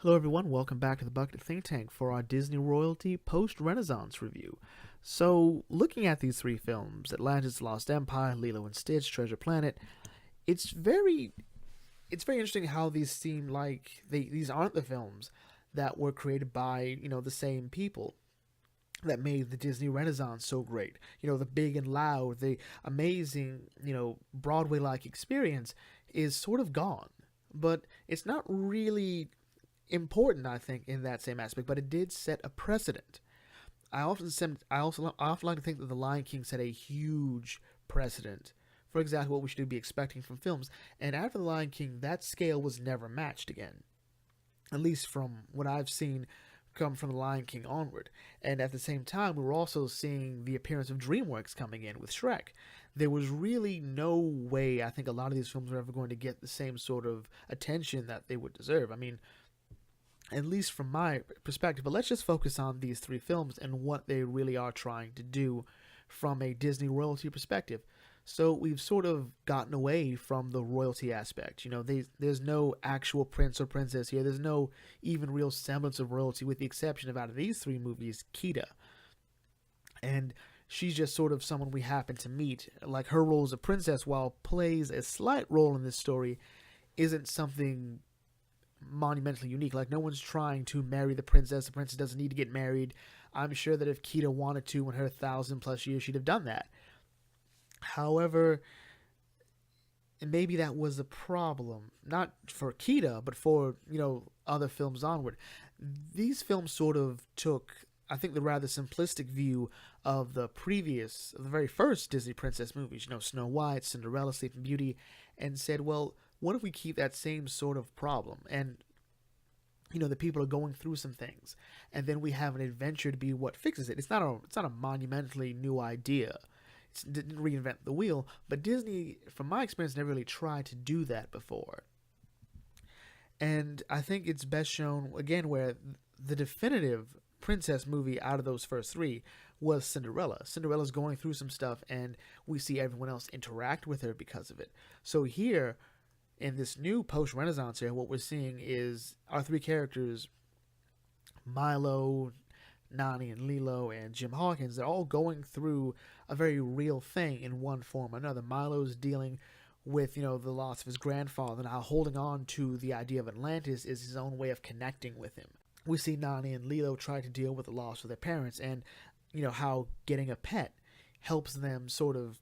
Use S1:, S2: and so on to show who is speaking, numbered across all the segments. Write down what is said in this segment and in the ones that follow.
S1: Hello, everyone. Welcome back to the Bucket Think Tank for our Disney Royalty post Renaissance review. So, looking at these three films Atlantis, The Lost Empire, Lilo and Stitch, Treasure Planet it's very interesting how these seem like these aren't the films that were created by the same people that made the Disney Renaissance so great. The big and loud, the amazing Broadway like experience is sort of gone. But it's not really important, I think, in that same aspect, but it did set a precedent. I often like to think that The Lion King set a huge precedent for exactly what we should be expecting from films. And after The Lion King, that scale was never matched again, at least from what I've seen come from The Lion King onward. And at the same time, we were also seeing the appearance of DreamWorks coming in with Shrek. There was really no way I think a lot of these films were ever going to get the same sort of attention that they would deserve. I mean, at least from my perspective. But let's just focus on these three films and what they really are trying to do from a Disney royalty perspective. So we've sort of gotten away from the royalty aspect. There's no actual prince or princess here. There's no even real semblance of royalty, with the exception of, out of these three movies, Kida. And she's just sort of someone we happen to meet. Like, her role as a princess, while plays a slight role in this story, isn't something monumentally unique. Like, no one's trying to marry the princess. The princess doesn't need to get married. I'm sure that if Kida wanted to in her 1,000+ years, she'd have done that. However, maybe that was a problem, not for Kida, but for, other films onward. These films sort of took, I think, the rather simplistic view of the very first Disney princess movies, Snow White, Cinderella, Sleeping Beauty, and said, well, what if we keep that same sort of problem? And, the people are going through some things, and then we have an adventure to be what fixes it. It's not a monumentally new idea. It didn't reinvent the wheel, but Disney, from my experience, never really tried to do that before. And I think it's best shown, again, where the definitive princess movie out of those first three was Cinderella. Cinderella's going through some stuff, and we see everyone else interact with her because of it. So here, in this new post-Renaissance era, what we're seeing is our three characters, Milo, Nani and Lilo, and Jim Hawkins, they're all going through a very real thing in one form or another. Milo's dealing with, the loss of his grandfather, and how holding on to the idea of Atlantis is his own way of connecting with him. We see Nani and Lilo try to deal with the loss of their parents, and, how getting a pet helps them sort of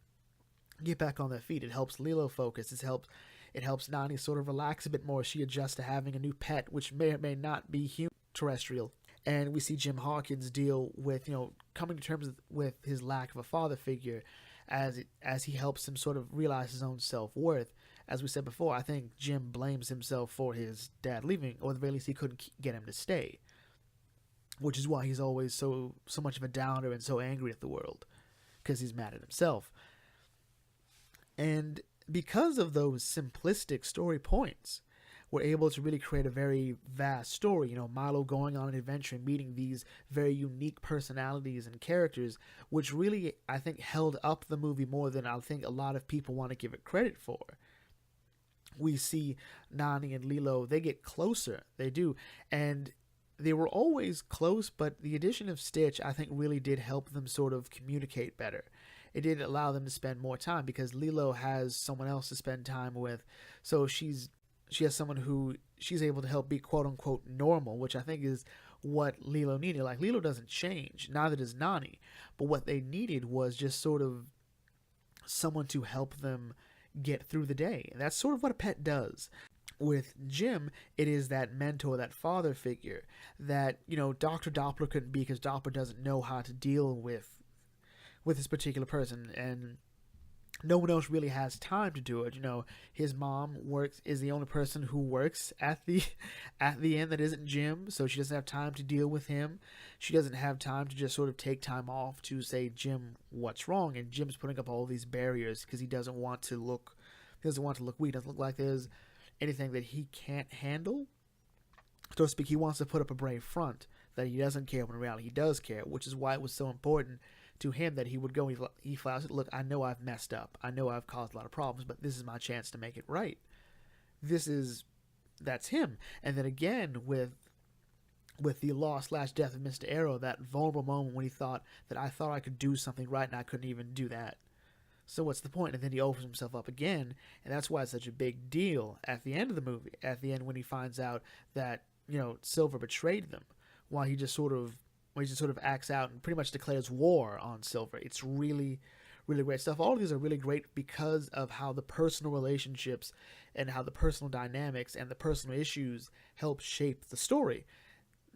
S1: get back on their feet. It helps Lilo focus. It helps Nani sort of relax a bit more. She adjusts to having a new pet, which may or may not be human terrestrial. And we see Jim Hawkins deal with, coming to terms with his lack of a father figure as he helps him sort of realize his own self-worth. As we said before, I think Jim blames himself for his dad leaving, or at the very least he couldn't get him to stay, which is why he's always so much of a downer and so angry at the world, because he's mad at himself. And because of those simplistic story points, we're able to really create a very vast story. Milo going on an adventure and meeting these very unique personalities and characters, which really, I think, held up the movie more than I think a lot of people want to give it credit for. We see Nani and Lilo, they get closer. They do. And they were always close, but the addition of Stitch, I think, really did help them sort of communicate better. It did allow them to spend more time, because Lilo has someone else to spend time with. So she has someone who she's able to help be quote-unquote normal, which I think is what Lilo needed. Like, Lilo doesn't change, neither does Nani, but what they needed was just sort of someone to help them get through the day. And that's sort of what a pet does. With Jim, it is that mentor, that father figure that, Dr. Doppler couldn't be, because Doppler doesn't know how to deal with this particular person, and no one else really has time to do it. His mom is the only person who works at the end that isn't Jim, so she doesn't have time to deal with him. She doesn't have time to just sort of take time off to say, Jim, what's wrong? And Jim's putting up all these barriers because he doesn't want to look weak. Doesn't look like there's anything that he can't handle, so to speak. He wants to put up a brave front that he doesn't care, when in reality he does care, which is why it was so important to him that he would go, he flat out, look, I know I've messed up. I know I've caused a lot of problems, but this is my chance to make it right. That's him. And then again, with with the loss slash death of Mr. Arrow, that vulnerable moment when he thought that I thought I could do something right and I couldn't even do that. So what's the point? And then he opens himself up again, and that's why it's such a big deal at the end of the movie. At the end, when he finds out that Silver betrayed them, while he just sort of acts out and pretty much declares war on Silver. It's really, really great stuff. All of these are really great because of how the personal relationships and how the personal dynamics and the personal issues help shape the story.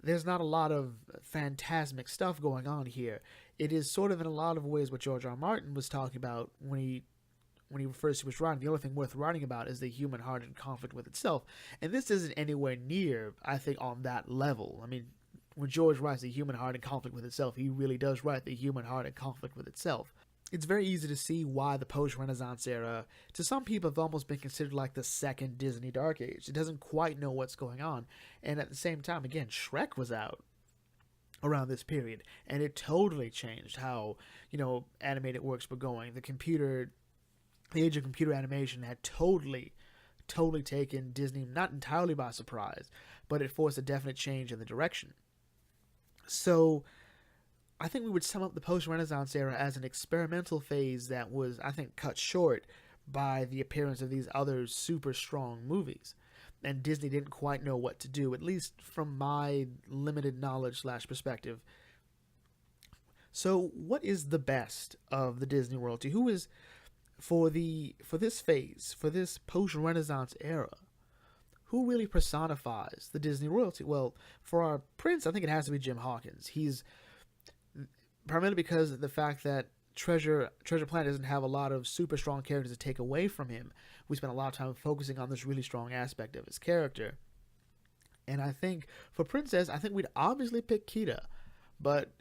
S1: There's not a lot of phantasmic stuff going on here. It is sort of in a lot of ways what George R. R. Martin was talking about when he refers to his writing. The only thing worth writing about is the human heart in conflict with itself. And this isn't anywhere near, I think, on that level. I mean, when George writes the human heart in conflict with itself, he really does write the human heart in conflict with itself. It's very easy to see why the post-Renaissance era, to some people, have almost been considered like the second Disney Dark Age. It doesn't quite know what's going on. And at the same time, again, Shrek was out around this period, and it totally changed how, animated works were going. The age of computer animation had totally taken Disney not entirely by surprise, but it forced a definite change in the direction. So I think we would sum up the post-Renaissance era as an experimental phase that was, I think, cut short by the appearance of these other super strong movies. And Disney didn't quite know what to do, at least from my limited knowledge / perspective. So what is the best of the Disney royalty? Who is, for this phase, for this post-Renaissance era, who really personifies the Disney royalty? Well, for our prince, I think it has to be Jim Hawkins. He's primarily because of the fact that Treasure Planet doesn't have a lot of super strong characters to take away from him. We spent a lot of time focusing on this really strong aspect of his character. And I think for Princess, I think we'd obviously pick Kida, but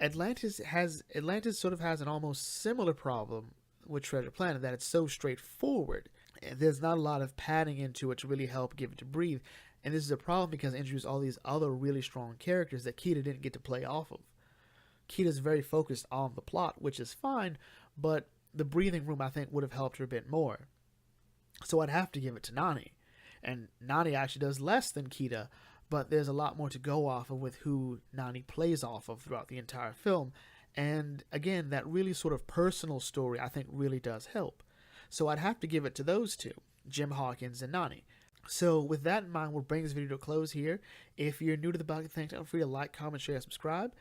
S1: Atlantis sort of has an almost similar problem with Treasure Planet, that it's so straightforward. There's not a lot of padding into it to really help give it to breathe. And this is a problem because it introduced all these other really strong characters that Kida didn't get to play off of. Kida's very focused on the plot, which is fine, but the breathing room, I think, would have helped her a bit more. So I'd have to give it to Nani. And Nani actually does less than Kida, but there's a lot more to go off of with who Nani plays off of throughout the entire film. And again, that really sort of personal story, I think, really does help. So I'd have to give it to those two, Jim Hawkins and Nani. So with that in mind, we'll bring this video to a close here. If you're new to the Bucket Thing, feel free to like, comment, share, subscribe.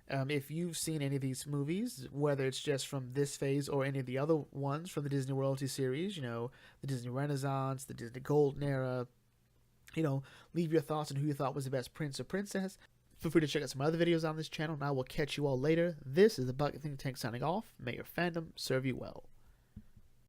S1: If you've seen any of these movies, whether it's just from this phase or any of the other ones from the Disney Royalty series, the Disney Renaissance, the Disney Golden Era, leave your thoughts on who you thought was the best prince or princess. Feel free to check out some other videos on this channel, and I will catch you all later. This is the Bucket Think Tank signing off. May your fandom serve you well.